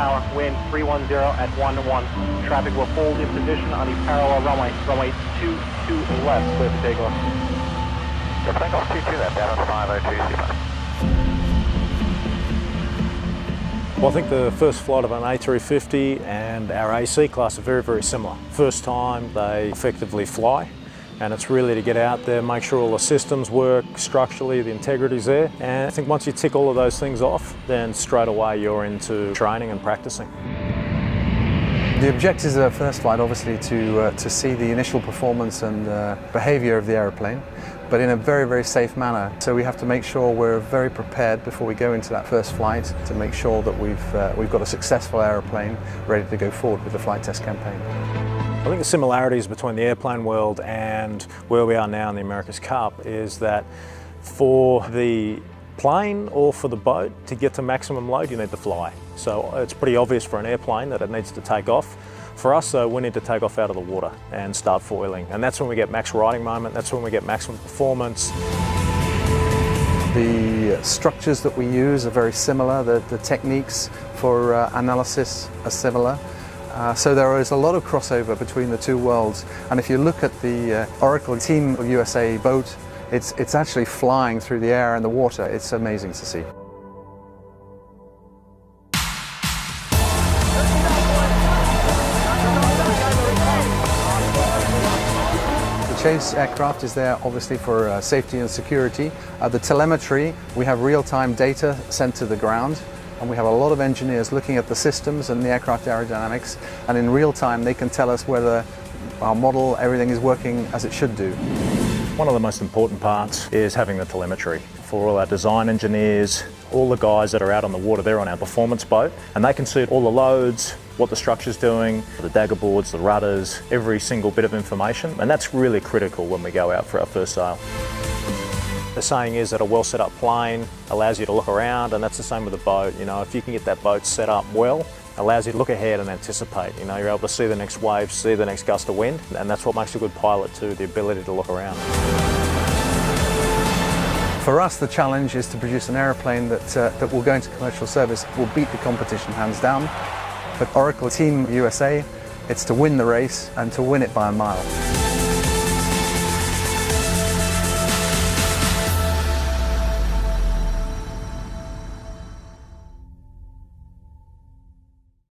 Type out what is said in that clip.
tower, wind 310 at 1-1. Traffic will hold in position on the parallel runway, runway 22 left, clear for takeoff. Good, takeoff 22 left, down on 502, super. Well, I think the first flight of an A350 and our AC class are very, very similar. First time they effectively fly, and it's really to get out there, make sure all the systems work structurally, the integrity's there. And I think once you tick all of those things off, then straight away you're into training and practicing. The objectives of our first flight obviously to see the initial performance and behaviour of the aeroplane, but in a very, very safe manner. So we have to make sure we're very prepared before we go into that first flight to make sure that we've got a successful aeroplane ready to go forward with the flight test campaign. I think the similarities between the airplane world and where we are now in the America's Cup is that for the plane or for the boat to get to maximum load you need to fly. So it's pretty obvious for an airplane that it needs to take off. For us though, we need to take off out of the water and start foiling, and that's when we get max riding moment, that's when we get maximum performance. The structures that we use are very similar, the techniques for analysis are similar. So there is a lot of crossover between the two worlds, and if you look at the Oracle Team USA boat, it's actually flying through the air and the water. It's amazing to see. The chase aircraft is there obviously for safety and security. The telemetry, we have real-time data sent to the ground, and we have a lot of engineers looking at the systems and the aircraft aerodynamics, and in real time they can tell us whether our model, everything is working as it should do. One of the most important parts is having the telemetry. For all our design engineers, all the guys that are out on the water, they're on our performance boat, and they can see all the loads, what the structure's doing, the dagger boards, the rudders, every single bit of information, and that's really critical when we go out for our first sail. The saying is that a well set up plane allows you to look around, and that's the same with a boat. You know, if you can get that boat set up well, allows you to look ahead and anticipate. You know, you're able to see the next wave, see the next gust of wind, and that's what makes a good pilot too, the ability to look around. For us, the challenge is to produce an aeroplane that will go into commercial service, will beat the competition hands down. But Oracle Team USA, it's to win the race and to win it by a mile.